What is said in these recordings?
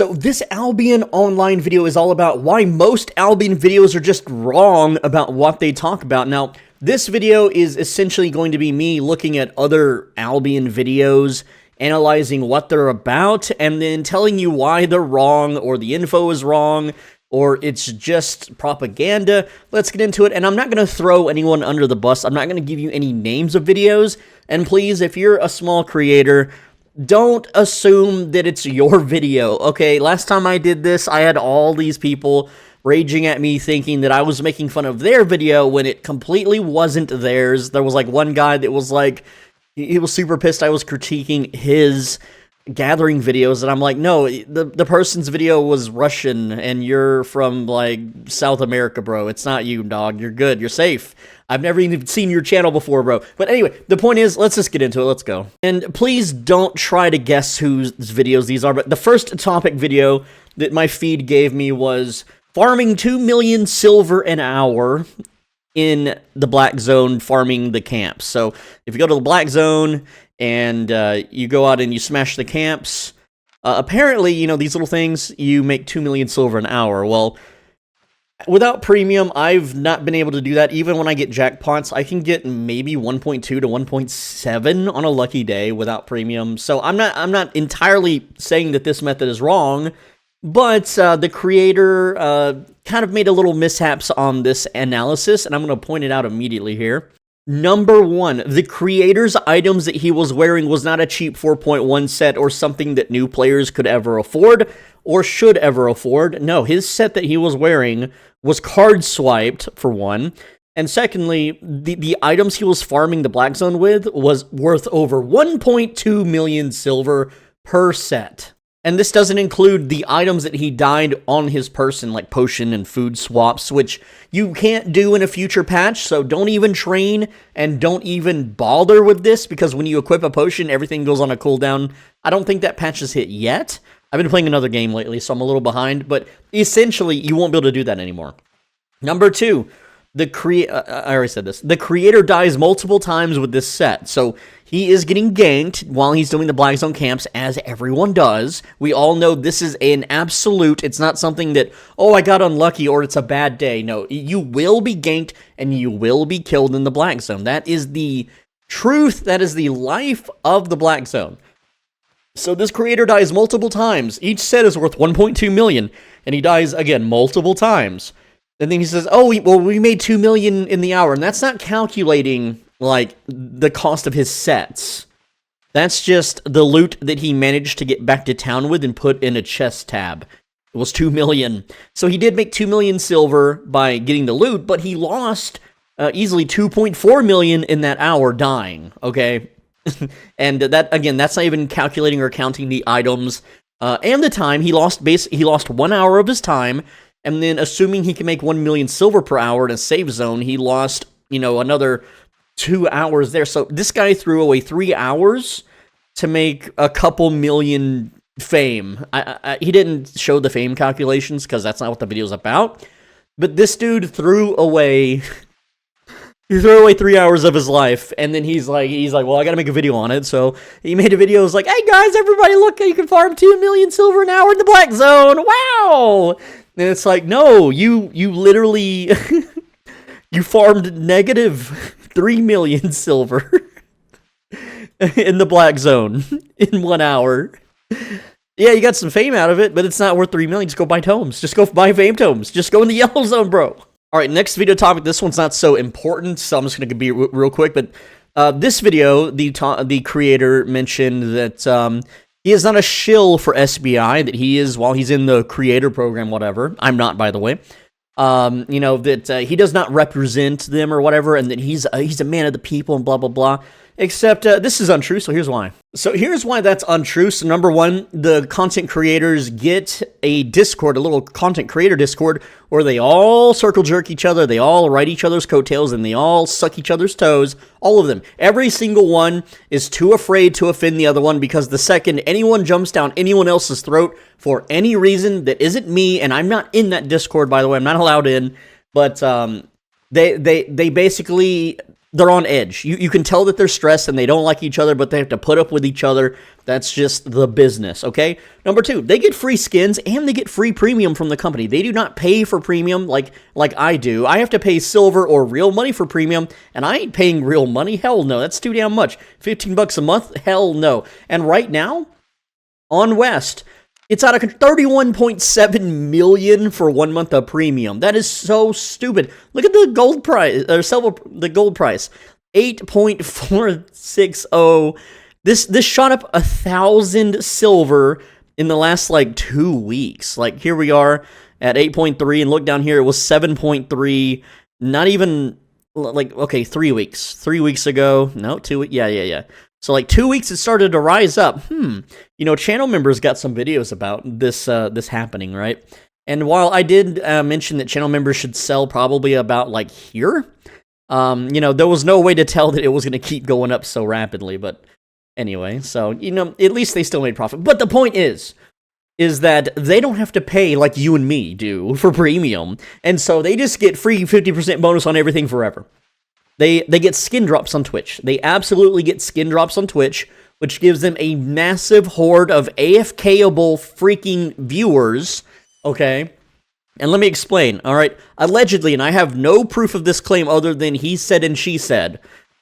So this Albion Online video is all about why most Albion videos are just wrong about what they talk about. Now, this video is essentially going to be me looking at other Albion videos, analyzing what they're about, and then telling you why they're wrong, or the info is wrong, or it's just propaganda. Let's get into it, and I'm not going to throw anyone under the bus. I'm not going to give you any names of videos, and please, if you're a small creator, don't assume that it's your video, okay? Last time I did this, I had all these people raging at me thinking that I was making fun of their video when it completely wasn't theirs. There was like one guy that was like, he was super pissed I was critiquing his gathering videos, and I'm like, no, the person's video was Russian, and you're from, like, South America, bro. It's not you, dog. You're good. You're safe. I've never even seen your channel before, bro. But anyway, the point is, let's just get into it. Let's go. And please don't try to guess whose videos these are, but the first topic video that my feed gave me was farming 2 million silver an hour in the Black Zone, farming the camps. So if you go to the Black Zone and you go out and you smash the camps, apparently, you know, these little things, you make 2 million silver an hour. Well, without premium, I've not been able to do that. Even when I get jackpots, I can get maybe 1.2 to 1.7 on a lucky day without premium. So I'm not entirely saying that this method is wrong, but the creator kind of made a little mishaps on this analysis, and I'm going to point it out immediately here. Number one, the creator's items that he was wearing was not a cheap 4.1 set or something that new players could ever afford or should ever afford. No, his set that he was wearing was card swiped, for one. And secondly, the items he was farming the Black Zone with was worth over 1.2 million silver per set. And this doesn't include the items that he dyed on his person, like potion and food swaps, which you can't do in a future patch, so don't even train and don't even bother with this, because when you equip a potion, everything goes on a cooldown. I don't think that patch has hit yet. I've been playing another game lately, so I'm a little behind, but essentially, you won't be able to do that anymore. Number two, I already said this. The creator dies multiple times with this set, so he is getting ganked while he's doing the Black Zone camps, as everyone does. We all know this is an absolute. It's not something that, oh, I got unlucky or it's a bad day. No, you will be ganked and you will be killed in the Black Zone. That is the truth. That is the life of the Black Zone. So this creator dies multiple times. Each set is worth 1.2 million, and he dies again multiple times. And then he says, oh, we made 2 million in the hour, and that's not calculating, like, the cost of his sets. That's just the loot that he managed to get back to town with and put in a chest tab. It was 2 million. So he did make 2 million silver by getting the loot, but he lost easily 2.4 million in that hour dying, okay? And that, again, that's not even calculating or counting the items and the time. He lost 1 hour of his time, and then assuming he can make 1 million silver per hour in a save zone, he lost, you know, another 2 hours there. So this guy threw away 3 hours to make a couple million fame. He didn't show the fame calculations because that's not what the video's about. But this dude threw away 3 hours of his life, and then he's like, well, I gotta make a video on it. So he made a video. It's like, hey guys, everybody, look, you can farm 2 million silver an hour in the Black Zone. Wow. And it's like, no, you literally you farmed negative 3 million silver in the Black Zone in 1 hour. Yeah, you got some fame out of it, but it's not worth 3 million. Just go buy tomes. Just go buy fame tomes. Just go in the yellow zone, bro. All right, next video topic. This one's not so important, so I'm just going to be real quick. But this video, the creator mentioned that he is not a shill for SBI, that he is, while he's in the creator program, whatever. I'm not, by the way. You know, that he does not represent them or whatever, and that he's a man of the people and blah, blah, blah. Except this is untrue, so here's why. So here's why that's untrue. So number one, the content creators get a Discord, a little content creator Discord, where they all circle jerk each other, they all ride each other's coattails, and they all suck each other's toes. All of them. Every single one is too afraid to offend the other one, because the second anyone jumps down anyone else's throat for any reason that isn't me, and I'm not in that Discord, by the way, I'm not allowed in, but they basically they're on edge. You can tell that they're stressed and they don't like each other, but they have to put up with each other. That's just the business, okay? Number 2, they get free skins and they get free premium from the company. They do not pay for premium like I do. I have to pay silver or real money for premium, and I ain't paying real money. Hell no, that's too damn much. $15 a month? Hell no. And right now, on West, it's out of 31.7 million for 1 month of premium. That is so stupid. Look at the gold price, or silver, the gold price, 8.460. This shot up 1,000 silver in the last like 2 weeks. Like here we are at 8.3, and look down here, it was 7.3. Not even like, okay, 3 weeks. 3 weeks ago, no, 2 weeks. Yeah. So like 2 weeks, it started to rise up. You know, channel members got some videos about this this happening, right? And while I did mention that channel members should sell probably about like here, you know, there was no way to tell that it was going to keep going up so rapidly. But anyway, so, you know, at least they still made profit. But the point is that they don't have to pay like you and me do for premium. And so they just get free 50% bonus on everything forever. They get skin drops on Twitch. They absolutely get skin drops on Twitch, which gives them a massive horde of AFK-able freaking viewers, okay? And let me explain, all right? Allegedly, and I have no proof of this claim other than he said and she said,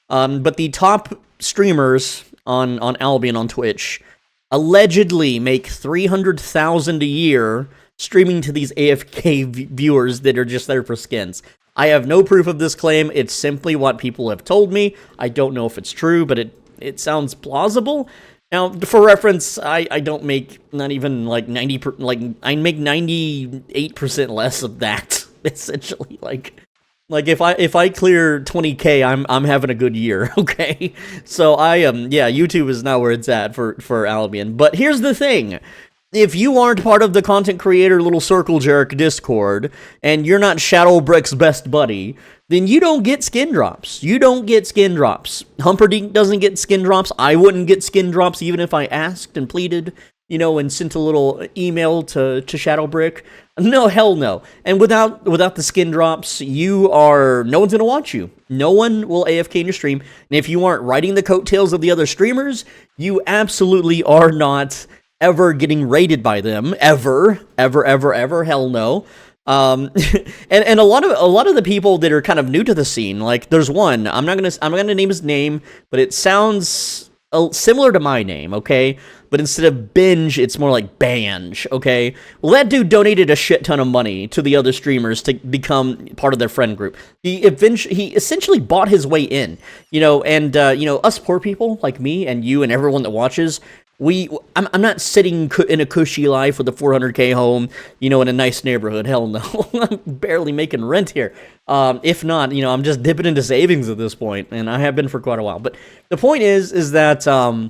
but the top streamers on Albion on Twitch allegedly make $300,000 a year streaming to these AFK viewers that are just there for skins. I have no proof of this claim. It's simply what people have told me. I don't know if it's true, but it sounds plausible. Now, for reference, I don't make not even like 90, I make 98% less of that, essentially. Like if I clear 20K, I'm having a good year, okay? So yeah, YouTube is not where it's at for Albion. But here's the thing. If you aren't part of the content creator little circle jerk Discord, and you're not Shadowbrick's best buddy, then you don't get skin drops. You don't get skin drops. Humperdinck doesn't get skin drops. I wouldn't get skin drops even if I asked and pleaded, you know, and sent a little email to Shadowbrick. No, hell no. And without the skin drops, no one's gonna watch you. No one will AFK in your stream. And if you aren't riding the coattails of the other streamers, you absolutely are not ever getting raided by them, ever, hell no. And a lot of the people that are kind of new to the scene, like there's one, I'm not gonna name his name, but it sounds similar to my name, okay? But instead of binge, it's more like banj, okay? Well, that dude donated a shit ton of money to the other streamers to become part of their friend group. He essentially bought his way in, you know, and you know, us poor people like me and you and everyone that watches, I'm not sitting in a cushy life with a 400K home, you know, in a nice neighborhood. Hell no. I'm barely making rent here. If not, you know, I'm just dipping into savings at this point, and I have been for quite a while. But the point is that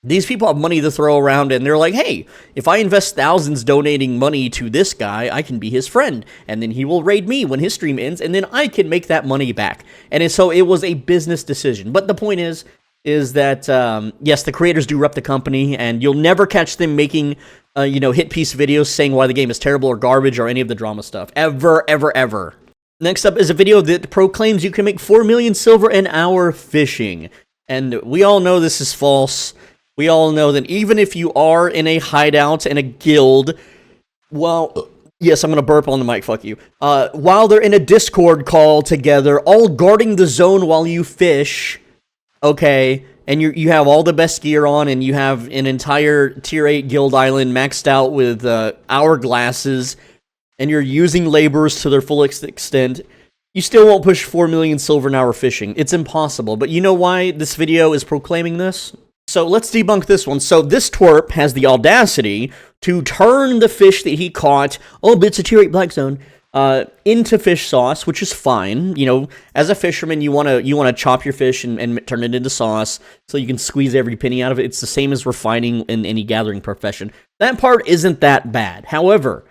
these people have money to throw around, and they're like, hey, if I invest thousands donating money to this guy, I can be his friend, and then he will raid me when his stream ends, and then I can make that money back. And so it was a business decision. But the point is that, yes, the creators do rep the company, and you'll never catch them making, you know, hit piece videos saying why the game is terrible or garbage or any of the drama stuff. Ever. Next up is a video that proclaims you can make 4 million silver an hour fishing. And we all know this is false. We all know that even if you are in a hideout in a guild, well, yes, I'm going to burp on the mic, fuck you. While they're in a Discord call together, all guarding the zone while you fish, okay, and you have all the best gear on, and you have an entire tier 8 guild island maxed out with hourglasses, and you're using laborers to their full extent, you still won't push 4 million silver an hour fishing. It's impossible. But you know why this video is proclaiming this? So let's debunk this one. So this twerp has the audacity to turn the fish that he caught, oh, but it's a tier 8 black zone, into fish sauce, which is fine. You know, as a fisherman, you wanna chop your fish and turn it into sauce so you can squeeze every penny out of it. It's the same as refining in any gathering profession. That part isn't that bad. However,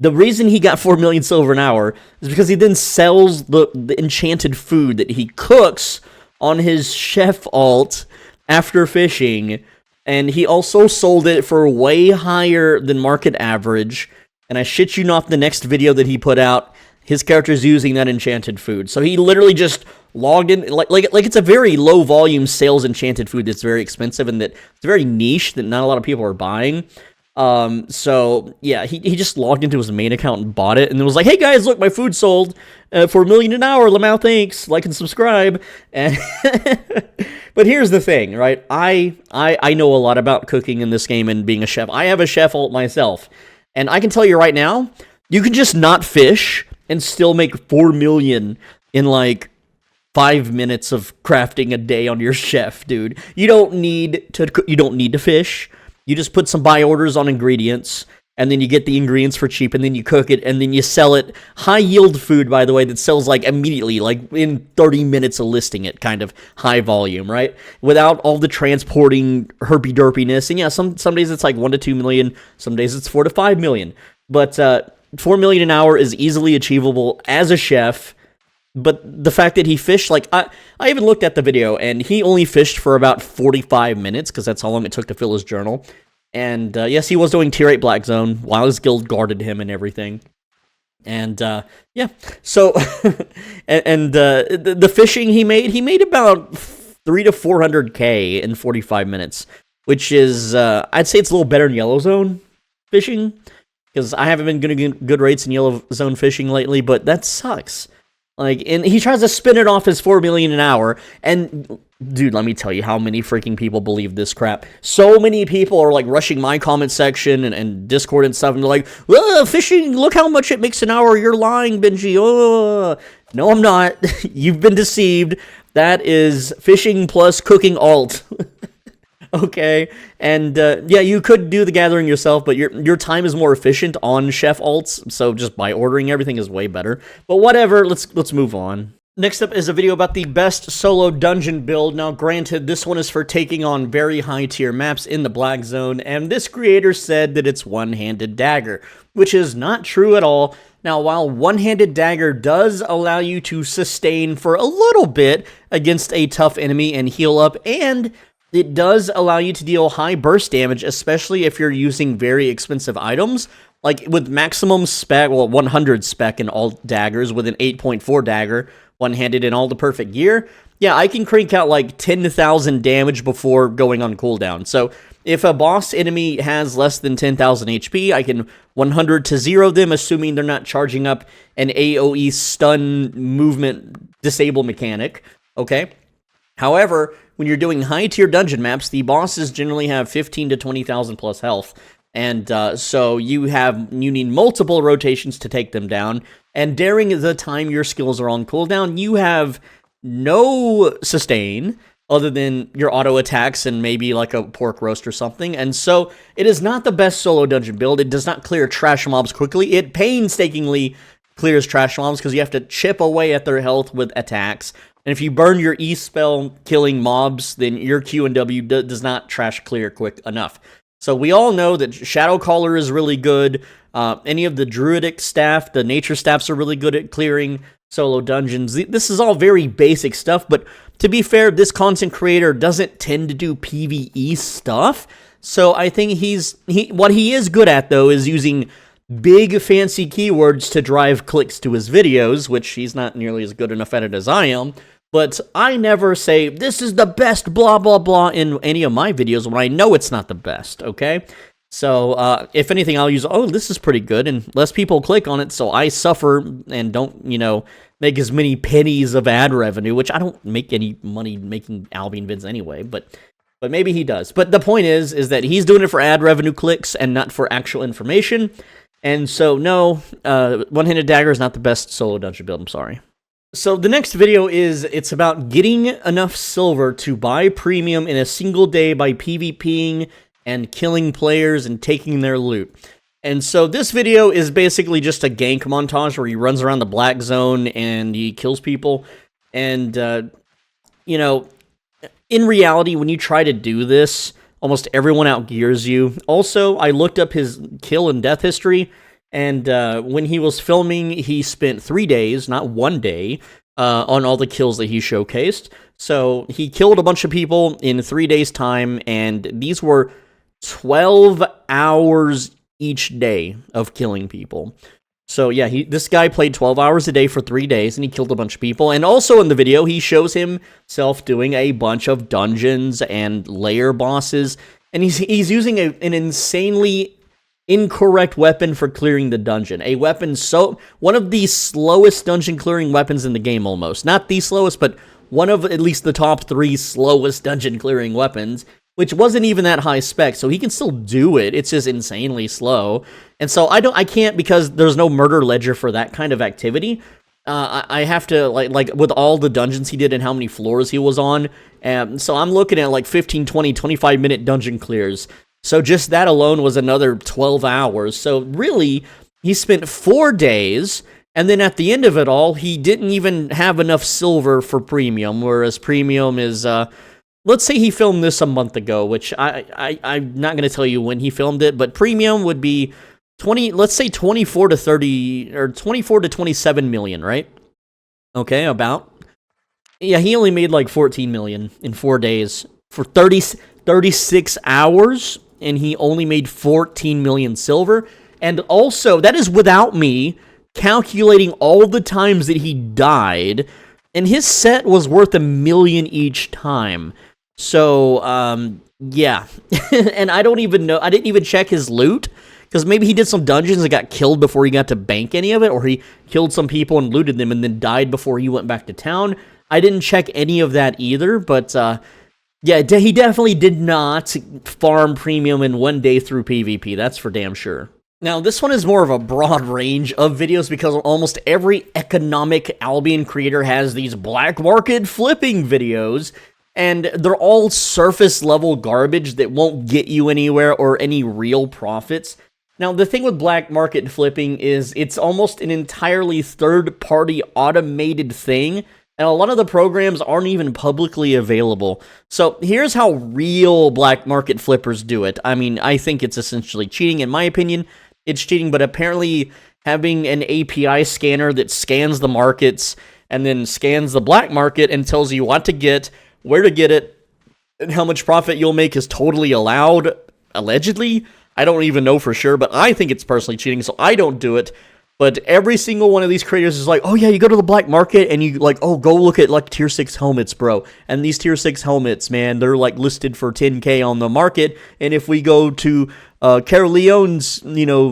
the reason he got 4 million silver an hour is because he then sells the enchanted food that he cooks on his chef alt after fishing, and he also sold it for way higher than market average. And I shit you not, the next video that he put out, his character's using that enchanted food. So he literally just logged in, like it's a very low volume sales enchanted food that's very expensive and that it's very niche that not a lot of people are buying. So yeah, he just logged into his main account and bought it, and it was like, hey guys, look, my food sold for $1 million an hour. Lamau, thanks, like and subscribe. And but here's the thing, right? I know a lot about cooking in this game and being a chef. I have a chef alt myself, and I can tell you right now, you can just not fish and still make 4 million in like 5 minutes of crafting a day on your chef, dude. You don't need to fish. You just put some buy orders on ingredients, and then you get the ingredients for cheap, and then you cook it, and then you sell it. High yield food, by the way, that sells like immediately, like in 30 minutes of listing it, kind of high volume, right? Without all the transporting herpy-derpiness. And yeah, some days it's like 1 to 2 million, some days it's 4 to 5 million. But 4 million an hour is easily achievable as a chef. But the fact that he fished, like, I even looked at the video, and he only fished for about 45 minutes, because that's how long it took to fill his journal. And, yes, he was doing Tier 8 Black Zone, while his guild guarded him and everything. And, yeah, so, the fishing he made about 3 to 400k in 45 minutes, which is, I'd say it's a little better in Yellow Zone fishing, because I haven't been getting good rates in Yellow Zone fishing lately, but that sucks. Like, and he tries to spin it off as 4 million an hour, and dude, let me tell you how many freaking people believe this crap. So many people are like rushing my comment section and Discord and stuff, and they're like, fishing, look how much it makes an hour, you're lying, Benji. No, I'm not. You've been deceived. That is fishing plus cooking alt. Okay, and yeah, you could do the gathering yourself, but your time is more efficient on chef alts, so just by ordering everything is way better. But whatever, let's move on. Next up is a video about the best solo dungeon build. Now, granted, this one is for taking on very high tier maps in the Black Zone, and this creator said that it's one-handed dagger, which is not true at all. Now, while one-handed dagger does allow you to sustain for a little bit against a tough enemy and heal up, and it does allow you to deal high burst damage, especially if you're using very expensive items. Like with maximum spec, well, 100 spec in all daggers with an 8.4 dagger, one-handed in all the perfect gear. Yeah, I can crank out like 10,000 damage before going on cooldown. So if a boss enemy has less than 10,000 HP, I can 100 to 0 them, assuming they're not charging up an AoE stun movement disable mechanic. Okay? However, when you're doing high-tier dungeon maps, the bosses generally have 15 to 20,000 plus health, and so you need multiple rotations to take them down, and during the time your skills are on cooldown, you have no sustain other than your auto attacks and maybe like a pork roast or something, and so it is not the best solo dungeon build. It does not clear trash mobs quickly. It painstakingly clears trash mobs because you have to chip away at their health with attacks. And if you burn your E-spell killing mobs, then your Q and W does not trash clear quick enough. So we all know that Shadowcaller is really good. Any of the Druidic staff, the nature staffs are really good at clearing solo dungeons. This is all very basic stuff, but to be fair, this content creator doesn't tend to do PvE stuff. So I think what he is good at, though, is using big fancy keywords to drive clicks to his videos, which he's not nearly as good enough at it as I am. But I never say, this is the best blah blah blah in any of my videos when I know it's not the best, okay? So, if anything, I'll use, oh, this is pretty good, and less people click on it, so I suffer and don't, make as many pennies of ad revenue, which I don't make any money making Albion vids anyway, but maybe he does. But the point is that he's doing it for ad revenue clicks and not for actual information. And so, no, one-handed dagger is not the best solo dungeon build, I'm sorry. So the next video it's about getting enough silver to buy premium in a single day by PvPing and killing players and taking their loot. And so this video is basically just a gank montage where he runs around the Black Zone and he kills people. And, in reality, when you try to do this, almost everyone outgears you. Also, I looked up his kill and death history, and when he was filming, he spent 3 days, not 1 day, on all the kills that he showcased. So he killed a bunch of people in 3 days' time, and these were 12 hours each day of killing people. So yeah, this guy played 12 hours a day for 3 days, and he killed a bunch of people. And also in the video, he shows himself doing a bunch of dungeons and layer bosses, and he's using an insanely incorrect weapon for clearing the dungeon. A weapon one of the slowest dungeon clearing weapons in the game, almost. Not the slowest, but one of at least the top 3 slowest dungeon clearing weapons, which wasn't even that high spec, so he can still do it. It's just insanely slow. And so I can't, because there's no murder ledger for that kind of activity. I have to, like with all the dungeons he did and how many floors he was on, so I'm looking at like 15, 20, 25-minute dungeon clears. So just that alone was another 12 hours. So really, he spent 4 days, and then at the end of it all, he didn't even have enough silver for premium, whereas premium is, let's say he filmed this a month ago, which I'm not going to tell you when he filmed it, but premium would be 24 to 30, or 24 to 27 million, right? Okay, about. Yeah, he only made like 14 million in 4 days for 36 hours, and he only made 14 million silver. And also, that is without me calculating all the times that he died, and his set was worth $1 million each time. So, yeah. And I don't even know, I didn't even check his loot, because maybe he did some dungeons and got killed before he got to bank any of it, or he killed some people and looted them and then died before he went back to town. I didn't check any of that either, but, yeah, he definitely did not farm premium in 1 day through PvP, that's for damn sure. Now, this one is more of a broad range of videos, because almost every economic Albion creator has these black market flipping videos, and they're all surface level garbage that won't get you anywhere or any real profits. Now, the thing with black market flipping is it's almost an entirely third-party automated thing, and a lot of the programs aren't even publicly available. So here's how real black market flippers do it. I mean, I think it's essentially cheating. In my opinion, it's cheating, but apparently having an API scanner that scans the markets and then scans the black market and tells you what to get, where to get it, and how much profit you'll make is totally allowed, allegedly. I don't even know for sure, but I think it's personally cheating, so I don't do it. But every single one of these creators is like, oh yeah, you go to the black market and you like, oh, go look at like tier 6 helmets, bro. And these tier 6 helmets, man, they're like listed for 10K on the market. And if we go to Caerleon's,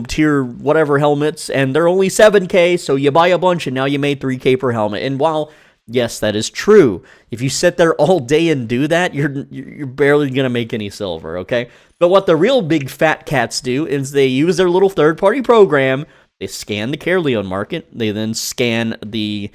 tier whatever helmets, and they're only 7K, so you buy a bunch and now you made 3K per helmet. And while, yes, that is true, if you sit there all day and do that, you're barely going to make any silver, okay? But what the real big fat cats do is they use their little third-party program. They scan the Caerleon market, they then scan the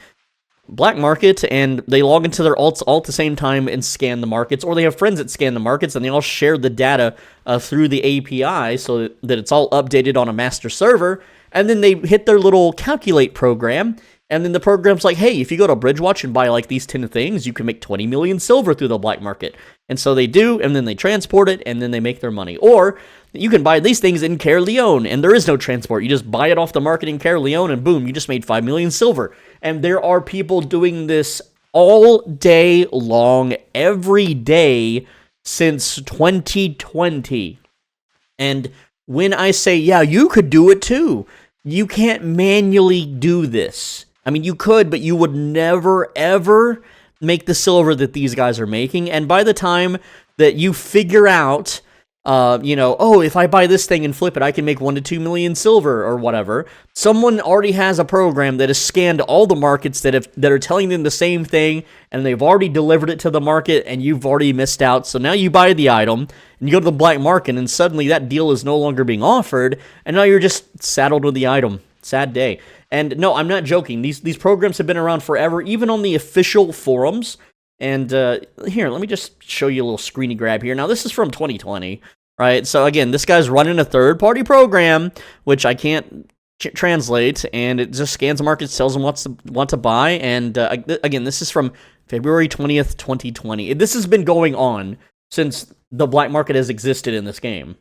black market, and they log into their alts all at the same time and scan the markets, or they have friends that scan the markets, and they all share the data through the API so that it's all updated on a master server, and then they hit their little calculate program, and then the program's like, hey, if you go to Bridgewatch and buy like these 10 things, you can make 20 million silver through the black market. And so they do, and then they transport it, and then they make their money. Or you can buy these things in Caerleon, and there is no transport. You just buy it off the market in Caerleon, and boom, you just made 5 million silver. And there are people doing this all day long, every day, since 2020. And when I say, yeah, you could do it too, you can't manually do this. I mean, you could, but you would never, ever make the silver that these guys are making. And by the time that you figure out, oh, if I buy this thing and flip it, I can make 1 to 2 million silver or whatever, someone already has a program that has scanned all the markets that are telling them the same thing, and they've already delivered it to the market, and you've already missed out. So now you buy the item, and you go to the black market, and suddenly that deal is no longer being offered, and now you're just saddled with the item. Sad day. And no, I'm not joking. These programs have been around forever, even on the official forums. And here, let me just show you a little screeny grab here. Now, this is from 2020, right? So again, this guy's running a third-party program, which I can't translate, and it just scans the markets, tells them what to buy. And again, this is from February 20th, 2020. This has been going on since the black market has existed in this game.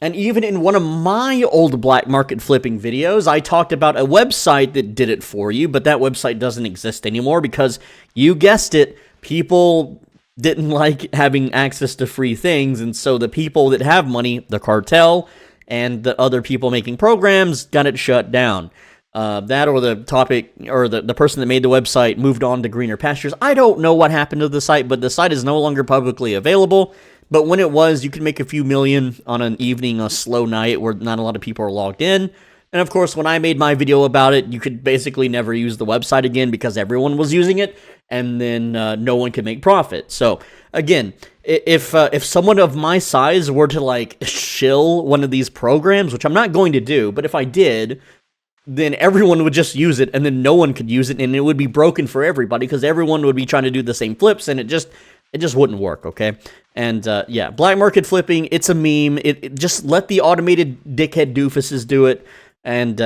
And even in one of my old black market flipping videos, I talked about a website that did it for you, but that website doesn't exist anymore because, you guessed it, people didn't like having access to free things, and so the people that have money, the cartel, and the other people making programs, got it shut down. That or the topic, or the person that made the website moved on to greener pastures. I don't know what happened to the site, but the site is no longer publicly available. But when it was, you could make a few million on an evening, a slow night where not a lot of people are logged in. And of course, when I made my video about it, you could basically never use the website again because everyone was using it, and then no one could make profit. So again, if someone of my size were to like shill one of these programs, which I'm not going to do, but if I did, then everyone would just use it, and then no one could use it, and it would be broken for everybody because everyone would be trying to do the same flips, and it just wouldn't work, okay? And yeah, black market flipping, it's a meme. It just let the automated dickhead doofuses do it, and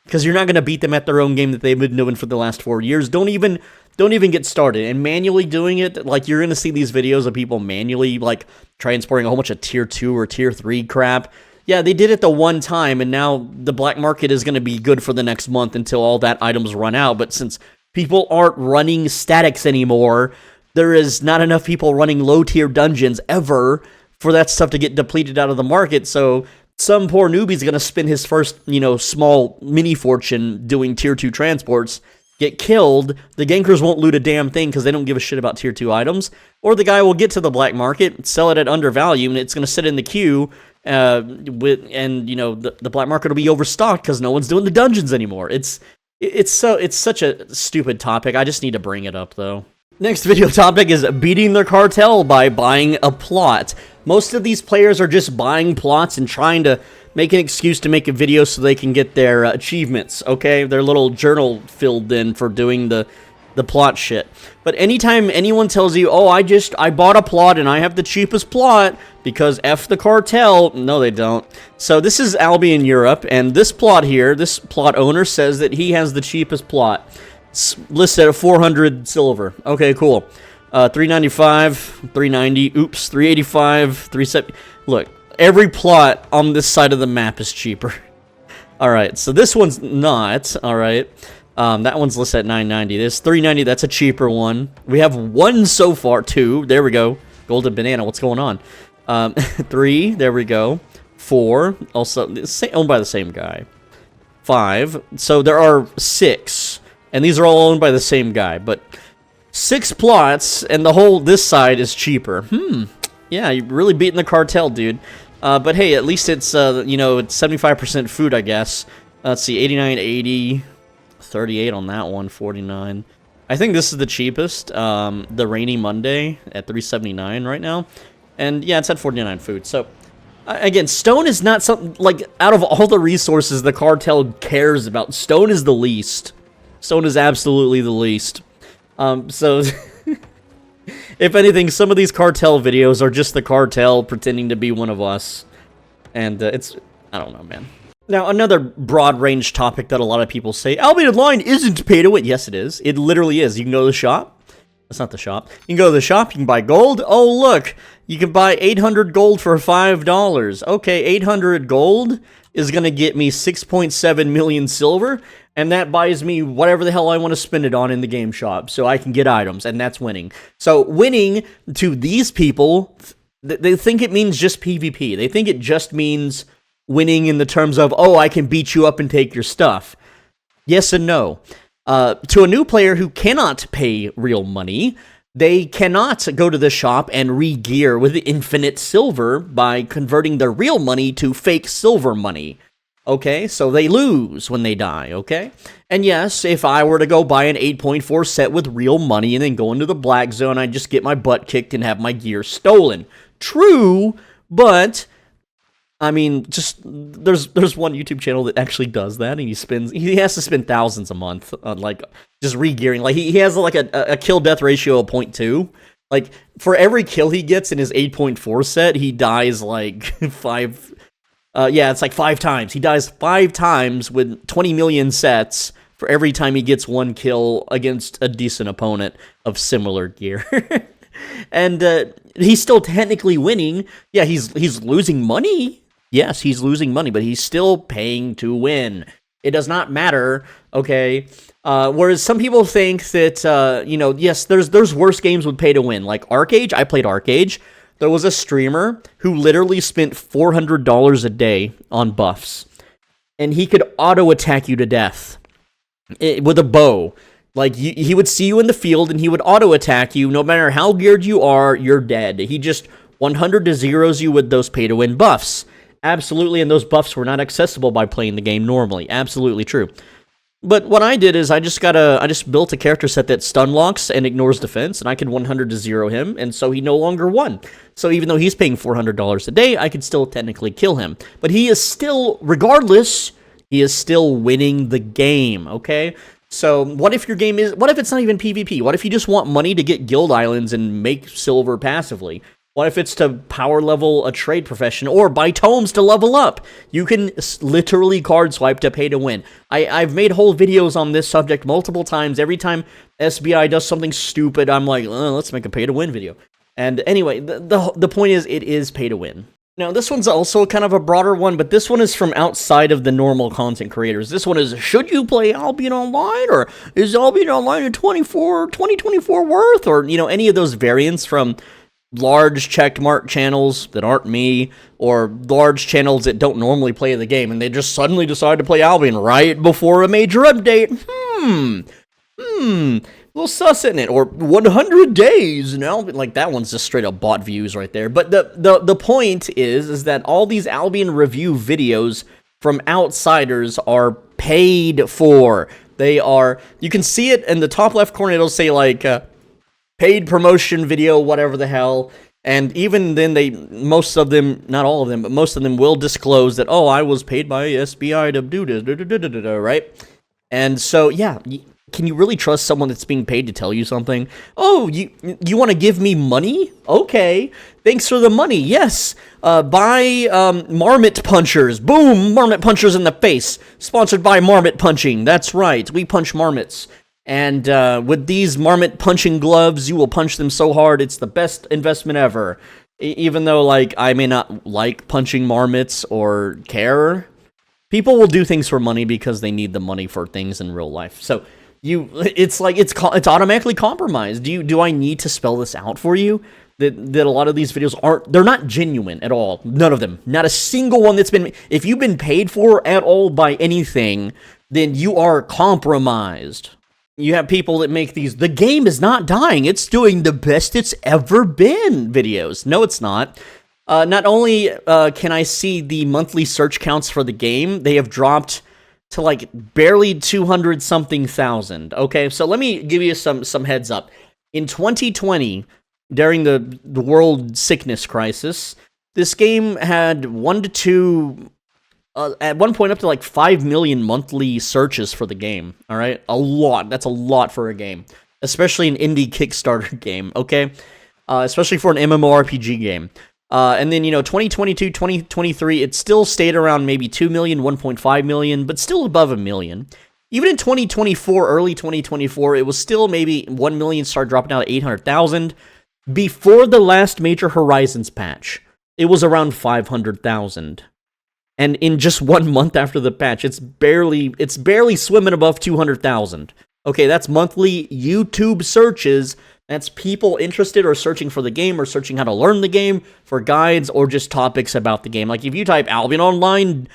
because you're not going to beat them at their own game that they've been doing for the last 4 years. Don't even get started. And manually doing it, like you're going to see these videos of people manually like transporting a whole bunch of tier 2 or tier 3 crap. Yeah, they did it the one time, and now the black market is going to be good for the next month until all that items run out. But since people aren't running statics anymore, there is not enough people running low-tier dungeons ever for that stuff to get depleted out of the market. So some poor newbie's going to spend his first, small mini fortune doing tier 2 transports, get killed. The gankers won't loot a damn thing because they don't give a shit about tier 2 items. Or the guy will get to the black market, sell it at undervalue, and it's going to sit in the queue. The black market will be overstocked because no one's doing the dungeons anymore. It's such a stupid topic. I just need to bring it up though. Next video topic is beating the cartel by buying a plot. Most of these players are just buying plots and trying to make an excuse to make a video so they can get their achievements, okay? Their little journal filled in for doing the plot shit. But anytime anyone tells you, oh, I bought a plot and I have the cheapest plot because F the cartel, no they don't. So this is Albion Europe, and this plot here, this plot owner says that he has the cheapest plot. It's listed at 400 silver. Okay, cool. 395, 390, oops, 385, 370. Look, every plot on this side of the map is cheaper. Alright, so this one's not, alright. That one's listed at 990. This 390, that's a cheaper one. We have one so far, two. There we go. Golden banana, what's going on? 3, there we go. 4, also owned by the same guy. 5, so there are 6. And these are all owned by the same guy, but 6 plots, and this side is cheaper. Yeah, you're really beating the cartel, dude. But hey, at least it's, it's 75% food, I guess. Let's see, 89, 80, 38 on that one, 49. I think this is the cheapest, the Rainy Monday at 379 right now. And yeah, it's at 49 food, so... Again, stone is not something, like, out of all the resources the cartel cares about, stone is the least. Stone is absolutely the least. So, if anything, some of these cartel videos are just the cartel pretending to be one of us. And I don't know, man. Now, another broad range topic that a lot of people say, Albion Online isn't pay to win. Yes, it is. It literally is. You can go to the shop. That's not the shop. You can go to the shop, you can buy gold. Oh, look, you can buy 800 gold for $5. Okay, 800 gold is going to get me 6.7 million silver, and that buys me whatever the hell I want to spend it on in the game shop, so I can get items, and that's winning. So winning to these people, they think it means just PvP. They think it just means winning in the terms of, oh, I can beat you up and take your stuff. Yes and no. To a new player who cannot pay real money, they cannot go to the shop and re-gear with infinite silver by converting their real money to fake silver money. Okay, so they lose when they die, okay? And yes, if I were to go buy an 8.4 set with real money and then go into the black zone, I'd just get my butt kicked and have my gear stolen. True, but... I mean, just there's one YouTube channel that actually does that, and he has to spend thousands a month on like just re-gearing. Like he has like a kill death ratio of 0.2. Like for every kill he gets in his 8.4 set, he dies like 5. Yeah, it's like 5 times. He dies 5 times with 20 million sets for every time he gets one kill against a decent opponent of similar gear. And he's still technically winning. Yeah, he's losing money. Yes, he's losing money, but he's still paying to win. It does not matter, okay? Whereas some people think that, yes, there's worse games with pay to win. Like Arcade, I played Arcade. There was a streamer who literally spent $400 a day on buffs. and he could auto-attack you to death with a bow. Like, he would see you in the field, and he would auto-attack you. No matter how geared you are, you're dead. He just 100 to zeros you with those pay-to-win buffs. Absolutely, and those buffs were not accessible by playing the game normally. Absolutely true. But what I did is I just built a character set that stun locks and ignores defense, and I could 100 to 0 him, and so he no longer won. So even though he's paying $400 a day, I could still technically kill him. But he is still, regardless, he is still winning the game, okay? So what if it's not even PvP? What if you just want money to get guild islands and make silver passively? What if it's to power level a trade profession or buy tomes to level up? You can literally card swipe to pay to win. I've made whole videos on this subject multiple times. Every time SBI does something stupid, I'm like, let's make a pay to win video. And anyway, the point is, it is pay to win. Now, this one's also kind of a broader one, but this one is from outside of the normal content creators. This one is, should you play Albion Online, or is Albion Online in 2024 worth? Or, any of those variants from large checkmark channels that aren't me, or large channels that don't normally play the game, and they just suddenly decide to play Albion right before a major update. Little sus, isn't it? Or 100 days, like that one's just straight up bot views right there. But the point is that all these Albion review videos from outsiders are paid for. You can see it in the top left corner, it'll say like, paid promotion video, whatever the hell, and even then most of them, not all of them, but most of them will disclose that, I was paid by SBI to do this, right? And so, yeah, can you really trust someone that's being paid to tell you something? Oh, you want to give me money? Okay, thanks for the money, yes. Buy Marmot Punchers, boom, Marmot Punchers in the face, sponsored by Marmot Punching, that's right, we punch marmots. And with these marmot punching gloves, you will punch them so hard, it's the best investment ever. Even though, like, I may not like punching marmots or care, people will do things for money because they need the money for things in real life. So it's automatically compromised. Do I need to spell this out for you? That a lot of these videos they're not genuine at all. None of them. Not a single one if you've been paid for at all by anything, then you are compromised. You have people that make these, the game is not dying, it's doing the best it's ever been videos. No, it's not. Not only can I see the monthly search counts for the game, they have dropped to like barely 200-something thousand. Okay, so let me give you some heads up. In 2020, during the world sickness crisis, this game had 1 to 2... at one point up to like 5 million monthly searches for the game, all right? A lot. That's a lot for a game, especially an indie Kickstarter game, okay? Especially for an MMORPG game. And then, 2022, 2023, it still stayed around maybe 2 million, 1.5 million, but still above a million. Even in 2024, early 2024, it was still maybe 1 million, started dropping down to 800,000. Before the last major Horizons patch, it was around 500,000. And in just 1 month after the patch, it's barely swimming above 200,000. Okay, that's monthly YouTube searches. That's people interested or searching for the game or searching how to learn the game, for guides or just topics about the game. Like if you type Albion Online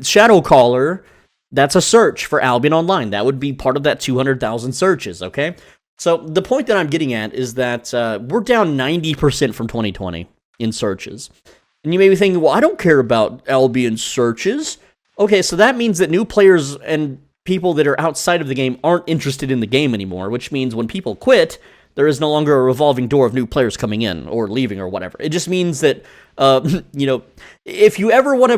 Shadow Caller, that's a search for Albion Online. That would be part of that 200,000 searches, okay? So the point that I'm getting at is that we're down 90% from 2020 in searches. And you may be thinking, well, I don't care about Albion searches. Okay, so that means that new players and people that are outside of the game aren't interested in the game anymore, which means when people quit, there is no longer a revolving door of new players coming in or leaving or whatever. It just means that, if you ever want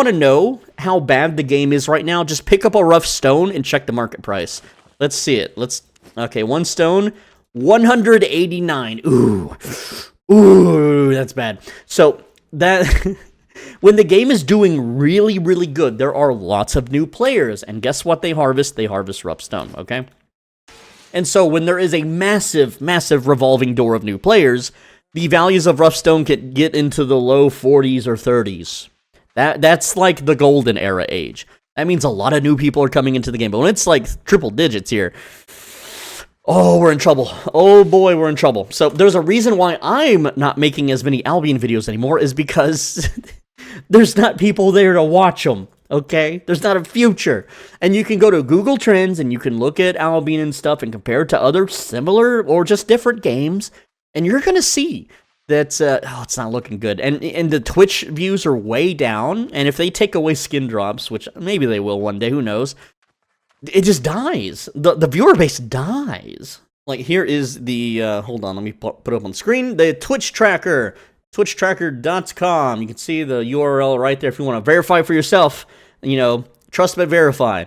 to know how bad the game is right now, just pick up a rough stone and check the market price. Let's see it. Okay, one stone, 189. Ooh, that's bad. So that when the game is doing really, really good, there are lots of new players, and guess what they harvest? They harvest rough stone, okay? And so when there is a massive, massive revolving door of new players, the values of rough stone can get into the low 40s or 30s. That's like the golden era age. That means a lot of new people are coming into the game. But when it's like triple digits here, oh, we're in trouble. Oh boy, we're in trouble. So there's a reason why I'm not making as many Albion videos anymore, is because there's not people there to watch them. okay? There's not a future. And you can go to Google Trends and you can look at Albion and stuff and compare it to other similar or just different games, and you're going to see that, it's not looking good. And the Twitch views are way down, and if they take away skin drops, which maybe they will one day, who knows, it just dies. The viewer base dies. Like, here is the, hold on, let me put it up on screen, the Twitch tracker, twitchtracker.com. You can see the URL right there if you want to verify for yourself, you know, trust but verify.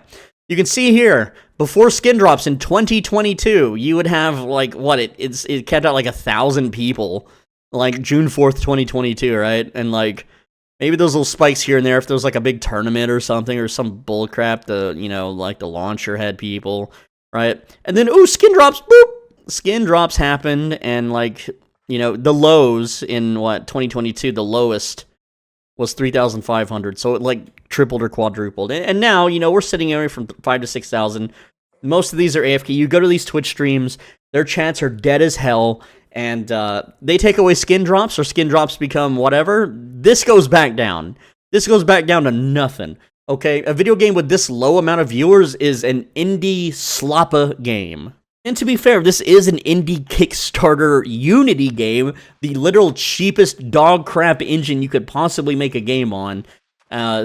You can see here, before skin drops in 2022, you would have, like, what, it kept out like 1,000 people, like, June 4th, 2022, right? And, like, maybe those little spikes here and there if there was, like, a big tournament or something, or some bullcrap, you know, like, the launcher had people, right? And then, ooh, skin drops, boop! Skin drops happened, and, like, you know, the lows in, 2022, the lowest was 3,500, so it, like, tripled or quadrupled. And now, you know, we're sitting anywhere from 5,000 to 6,000. Most of these are AFK. You go to these Twitch streams, their chats are dead as hell, and they take away skin drops, or skin drops become whatever. This goes back down. This goes back down to nothing. Okay, a video game with this low amount of viewers is an indie sloppa game. And to be fair, this is an indie Kickstarter Unity game, the literal cheapest dog crap engine you could possibly make a game on.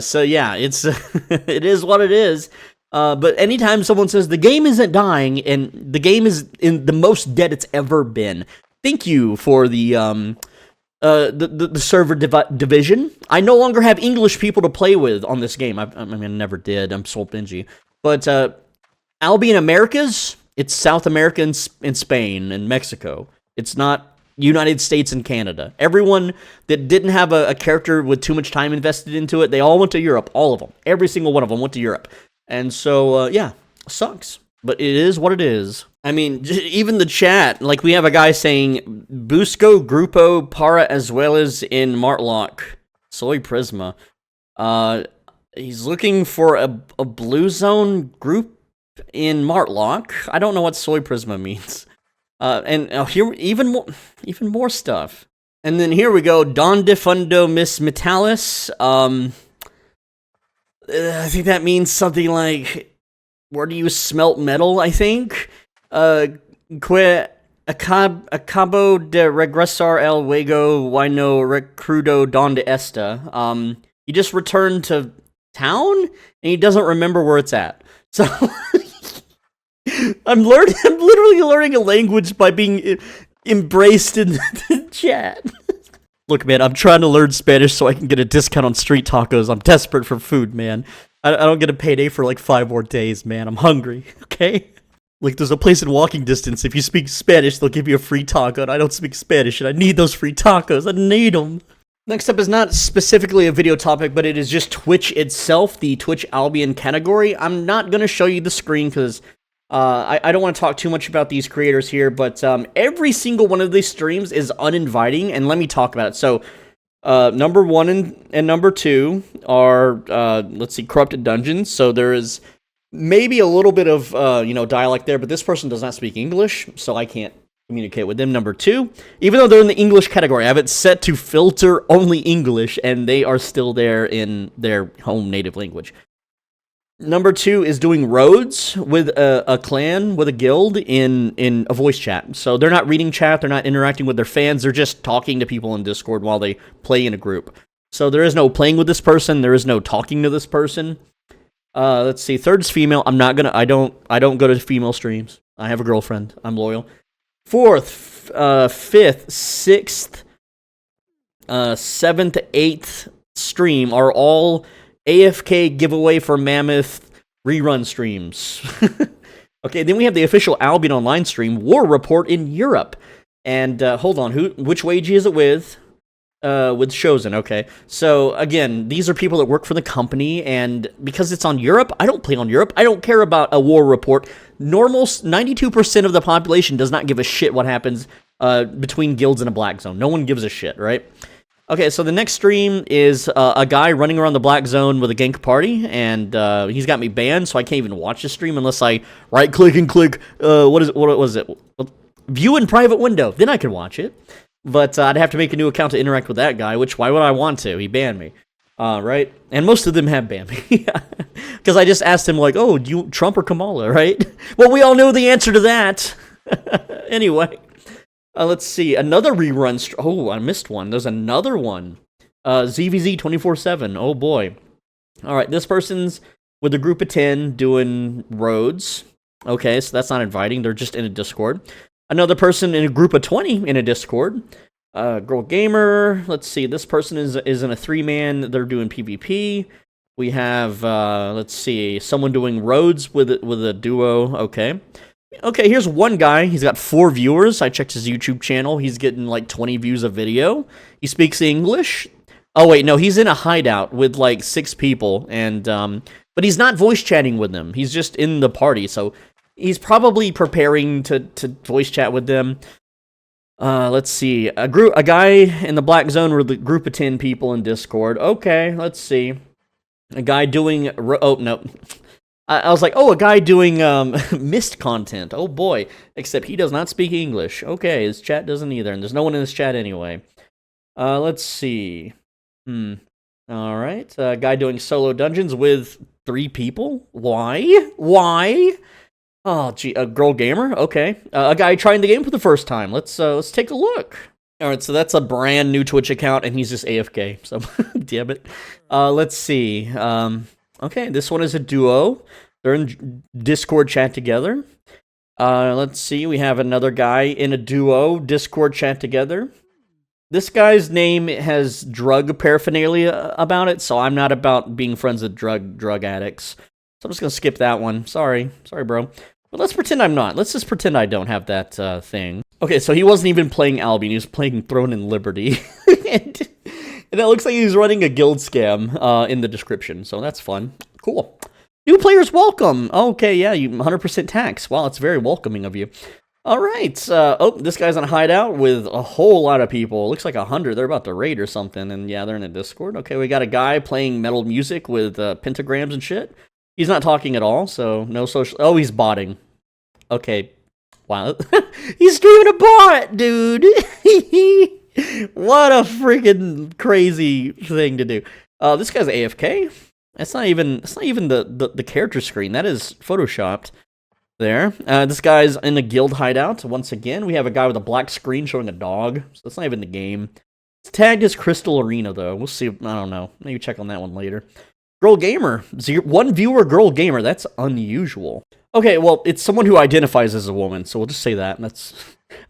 So yeah, it's it is what it is. But anytime someone says the game isn't dying, and the game is in the most dead it's ever been, thank you for the server division. I no longer have English people to play with on this game. I mean, I never did. I'm so bingy. But Albion Americas, it's South America and Spain and Mexico. It's not United States and Canada. Everyone that didn't have a character with too much time invested into it, they all went to Europe. All of them. Every single one of them went to Europe. And so, yeah, sucks. But it is what it is. I mean, even the chat, like, we have a guy saying, Busco Grupo para as well as in Martlock. Soy Prisma. He's looking for a Blue Zone group in Martlock. I don't know what Soy Prisma means. And here, even more stuff. And then here we go, Don de Fundo Miss Metalis. I think that means something like, where do you smelt metal, I think? Que acabo de regresar el juego, why no recrudo donde esta? He just returned to town, and he doesn't remember where it's at. So, I'm literally learning a language by being embraced in the chat. Look, man, I'm trying to learn Spanish so I can get a discount on street tacos. I'm desperate for food, man. I don't get a payday for like 5 more days, man. I'm hungry, okay? Like, there's a place in walking distance. If you speak Spanish, they'll give you a free taco, and I don't speak Spanish, and I need those free tacos. I need them. Next up is not specifically a video topic, but it is just Twitch itself, the Twitch Albion category. I'm not going to show you the screen because I don't want to talk too much about these creators here, but every single one of these streams is uninviting, and let me talk about it. So, number 1 and number 2 are, let's see, Corrupted Dungeons. So there is maybe a little bit of, dialect there, but this person does not speak English, so I can't communicate with them. Number 2, even though they're in the English category, I have it set to filter only English, and they are still there in their home native language. Number 2 is doing roads with a clan, with a guild in a voice chat. So they're not reading chat, they're not interacting with their fans, they're just talking to people in Discord while they play in a group. So there is no playing with this person, there is no talking to this person. Let's see, 3rd is female. I don't go to female streams. I have a girlfriend. I'm loyal. 4th, 5th, 6th, 7th, 8th stream are all AFK giveaway for Mammoth rerun streams. Okay, then we have the official Albion Online stream, War Report in Europe. And hold on, which wage is it with? With Chosen, okay. So again, these are people that work for the company, and because it's on Europe, I don't play on Europe. I don't care about a War Report. 92% of the population does not give a shit what happens between guilds in a black zone. No one gives a shit, right? Okay, so the next stream is a guy running around the black zone with a gank party, and he's got me banned, so I can't even watch the stream unless I right-click and click, what was it? View in private window. Then I can watch it. But I'd have to make a new account to interact with that guy, which why would I want to? He banned me. Right? And most of them have Bambi. Because I just asked him, like, oh, do you Trump or Kamala, right? Well, we all know the answer to that. Anyway, let's see. Another rerun. Oh, I missed one. There's another one. ZVZ 24/7. Oh, boy. All right, this person's with a group of 10 doing roads. Okay, so that's not inviting. They're just in a Discord. Another person in a group of 20 in a Discord. Girl Gamer. Let's see. This person is in a 3-man. They're doing PvP. We have, let's see, someone doing roads with a duo. Okay. Okay, here's one guy. He's got 4 viewers. I checked his YouTube channel. He's getting like 20 views a video. He speaks English. Oh, wait, no, he's in a hideout with like 6 people. And, but he's not voice chatting with them. He's just in the party. So he's probably preparing to voice chat with them. Let's see. A guy in the black zone with a group of 10 people in Discord. Okay, let's see. A guy doing... Oh, no. I was like, oh, a guy doing mist content. Oh, boy. Except he does not speak English. Okay, his chat doesn't either, and there's no one in his chat anyway. Let's see. All right. A guy doing solo dungeons with 3 people. Why? Why? Oh, gee. A girl gamer? Okay. A guy trying the game for the first time. Let's take a look. All right, so that's a brand new Twitch account, and he's just AFK. So, damn it. Let's see. Okay, this one is a duo. They're in Discord chat together. Let's see. We have another guy in a duo Discord chat together. This guy's name has drug paraphernalia about it, so I'm not about being friends with drug addicts. So I'm just going to skip that one. Sorry, bro. But let's pretend I'm not. Let's just pretend I don't have that thing. Okay, so he wasn't even playing Albion. He was playing Throne and Liberty. and it looks like he's running a guild scam in the description. So that's fun. Cool. New players welcome. Okay, yeah, you 100% tax. Wow, it's very welcoming of you. All right. Oh, this guy's on a hideout with a whole lot of people. It looks like 100. They're about to raid or something. And yeah, they're in a Discord. Okay, we got a guy playing metal music with pentagrams and shit. He's not talking at all, so no social... Oh, he's botting. Okay. Wow. He's streaming a bot, dude. What a freaking crazy thing to do. This guy's AFK. That's not even the character screen. That is photoshopped. There. This guy's in a guild hideout. Once again, we have a guy with a black screen showing a dog. So that's not even the game. It's tagged as Crystal Arena, though. We'll see. I don't know. Maybe check on that one later. Girl Gamer. 1 viewer girl gamer. That's unusual. Okay, well, it's someone who identifies as a woman, so we'll just say that. That's...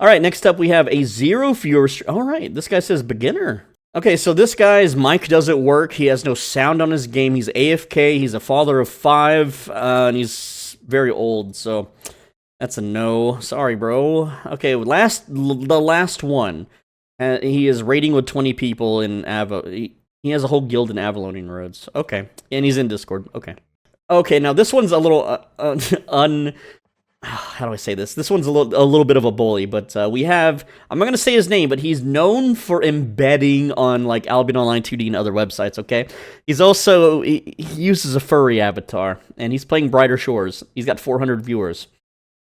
All right, next up we have a 0 viewer... All right, this guy says beginner. Okay, so this guy's mic doesn't work. He has no sound on his game. He's AFK. He's a father of 5, and he's very old, so that's a no. Sorry, bro. Okay, the last one. He is raiding with 20 people in He has a whole guild in Avalonian Roads. Okay, and he's in Discord. Okay. Okay, now this one's a little how do I say this? This one's a little bit of a bully, but we have... I'm not going to say his name, but he's known for embedding on, like, Albion Online 2D and other websites, okay? He's also... He uses a furry avatar, and he's playing Brighter Shores. He's got 400 viewers.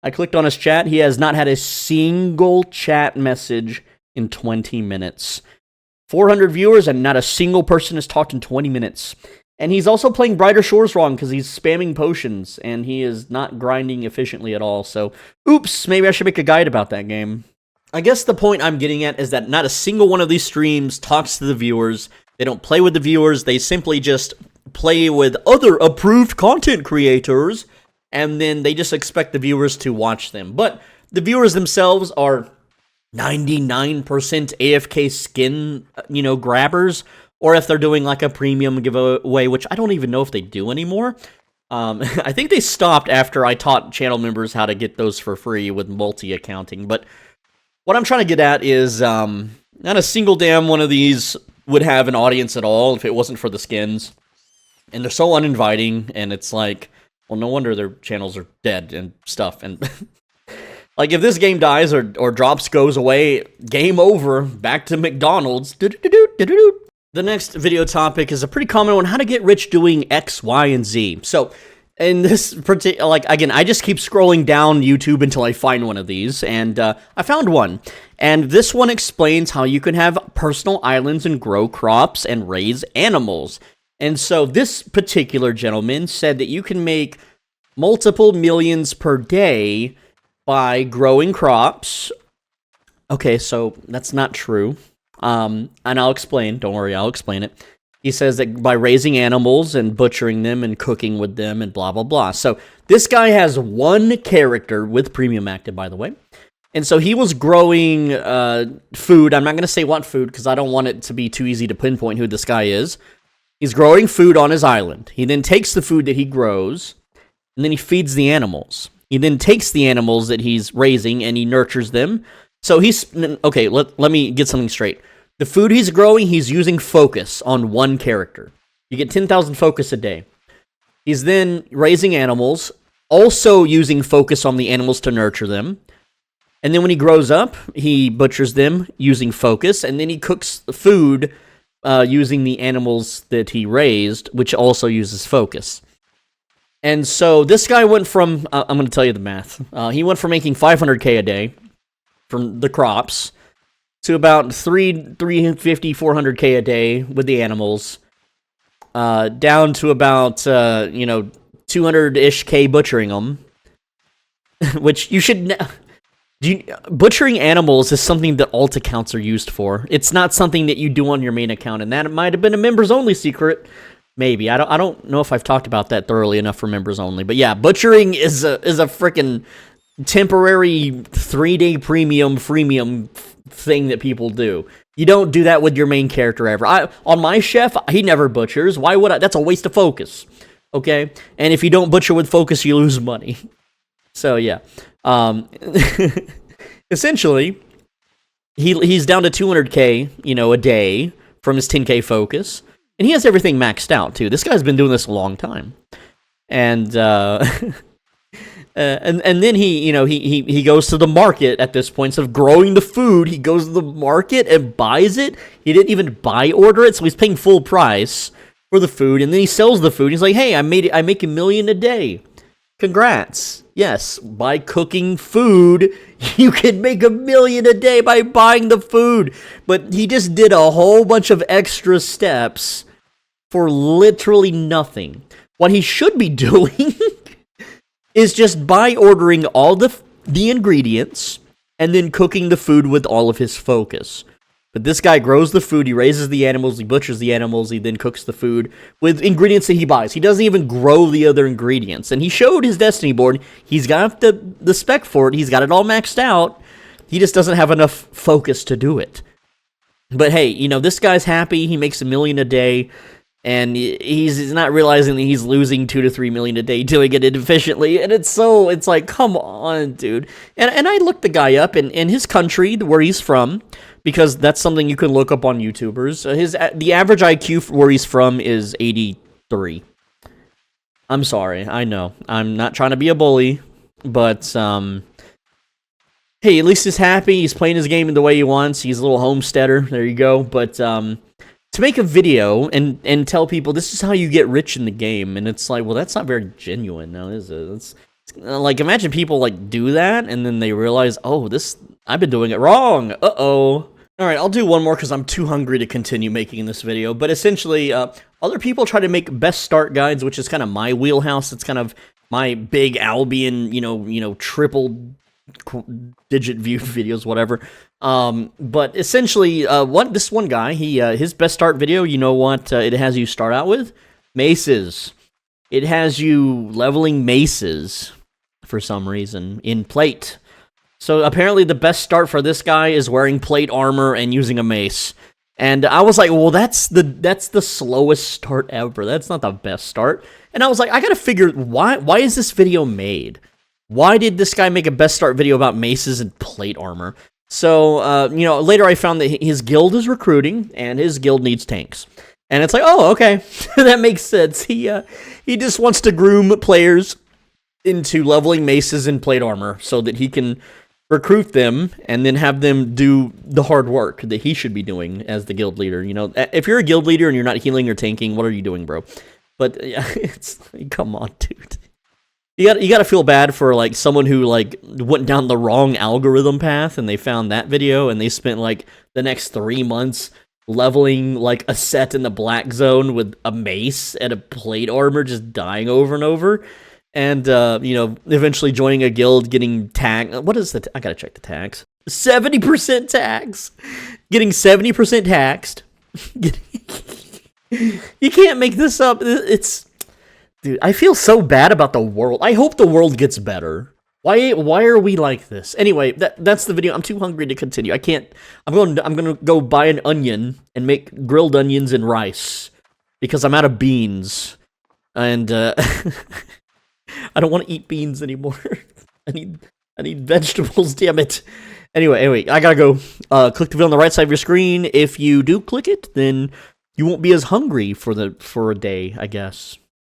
I clicked on his chat. He has not had a single chat message in 20 minutes. 400 viewers, and not a single person has talked in 20 minutes. And he's also playing Brighter Shores wrong because he's spamming potions, and he is not grinding efficiently at all. So, oops, maybe I should make a guide about that game. I guess the point I'm getting at is that not a single one of these streams talks to the viewers. They don't play with the viewers. They simply just play with other approved content creators, and then they just expect the viewers to watch them. But the viewers themselves are 99% AFK skin, grabbers. Or if they're doing like a premium giveaway, which I don't even know if they do anymore. I think they stopped after I taught channel members how to get those for free with multi-accounting. But what I'm trying to get at is not a single damn one of these would have an audience at all if it wasn't for the skins. And they're so uninviting, and it's like, well, no wonder their channels are dead and stuff. And like, if this game dies or drops, goes away, game over, back to McDonald's. The next video topic is a pretty common one: how to get rich doing X, Y, and Z. So, in this particular, again, I just keep scrolling down YouTube until I find one of these, and I found one. And this one explains how you can have personal islands and grow crops and raise animals. And so this particular gentleman said that you can make multiple millions per day by growing crops. Okay, so that's not true. And I'll explain. Don't worry, I'll explain it. He says that by raising animals and butchering them and cooking with them and blah, blah, blah. So this guy has one character with premium active, by the way. And so he was growing food. I'm not going to say what food because I don't want it to be too easy to pinpoint who this guy is. He's growing food on his island. He then takes the food that he grows, and then he feeds the animals. He then takes the animals that he's raising, and he nurtures them. So he's... Okay, let me get something straight. The food he's growing, he's using focus on one character. You get 10,000 focus a day. He's then raising animals, also using focus on the animals to nurture them. And then when he grows up, he butchers them using focus, and then he cooks the food using the animals that he raised, which also uses focus. And so this guy went from, I'm going to tell you the math, he went from making 500K a day from the crops to about 350, 400K a day with the animals, down to about, 200-ish K butchering them, which you should... Butchering animals is something that alt accounts are used for. It's not something that you do on your main account, and that might have been a members-only secret. Maybe. I don't know if I've talked about that thoroughly enough for members-only. But yeah, butchering is a freaking temporary 3-day freemium thing that people do. You don't do that with your main character ever. On my chef, he never butchers. Why would I? That's a waste of focus. Okay? And if you don't butcher with focus, you lose money. So yeah. Essentially, he's down to 200K, a day from his 10K focus, and he has everything maxed out too. This guy's been doing this a long time, and and then he goes to the market at this point. Instead of growing the food, he goes to the market and buys it. He didn't even buy order it, so he's paying full price for the food, and then he sells the food. He's like, "Hey, I make $1 million a day. Congrats." Yes, by cooking food, you can make $1 million a day by buying the food. But he just did a whole bunch of extra steps for literally nothing. What he should be doing is just by ordering all the ingredients and then cooking the food with all of his focus. But this guy grows the food, he raises the animals, he butchers the animals, he then cooks the food with ingredients that he buys. He doesn't even grow the other ingredients. And he showed his Destiny board. He's got the spec for it. He's got it all maxed out. He just doesn't have enough focus to do it. But hey, this guy's happy. He makes $1 million a day. And he's not realizing that he's losing $2 to $3 million a day doing it inefficiently. And it's like, come on, dude. And I looked the guy up in his country, where he's from, because that's something you can look up on YouTubers. The average IQ where he's from is 83. I'm sorry, I know. I'm not trying to be a bully, but hey, at least he's happy. He's playing his game in the way he wants. He's a little homesteader. There you go. But to make a video and tell people this is how you get rich in the game, and it's like, well, that's not very genuine now, is it? It's like, imagine people do that and then they realize, oh, I've been doing it wrong. Uh-oh. All right, I'll do one more because I'm too hungry to continue making this video. But essentially, other people try to make best start guides, which is kind of my wheelhouse. It's kind of my big Albion, triple digit view videos, whatever. But essentially, this one guy, his best start video, you know what it has you start out with? Maces. It has you leveling maces for some reason in plate. So apparently the best start for this guy is wearing plate armor and using a mace. And I was like, well, that's the slowest start ever. That's not the best start. And I was like, I gotta figure, why is this video made? Why did this guy make a best start video about maces and plate armor? So, later I found that his guild is recruiting, and his guild needs tanks. And it's like, oh, okay, that makes sense. He just wants to groom players into leveling maces and plate armor so that he can recruit them and then have them do the hard work that he should be doing as the guild leader. If you're a guild leader and you're not healing or tanking, what are you doing, bro? But yeah, it's come on, dude. You got to feel bad for someone who went down the wrong algorithm path and they found that video and they spent the next 3 months leveling like a set in the black zone with a mace and a plate armor, just dying over and over. And, you know, eventually joining a guild, getting tagged. What is the... I gotta check the tags. 70% tags. Getting 70% taxed. You can't make this up. It's... Dude, I feel so bad about the world. I hope the world gets better. Why are we like this? Anyway, that's the video. I'm too hungry to continue. I can't... I'm gonna go buy an onion and make grilled onions and rice. Because I'm out of beans. And, I don't want to eat beans anymore. I need vegetables, damn it. Anyway, I gotta go. Click the video on the right side of your screen. If you do click it, then you won't be as hungry for a day, I guess.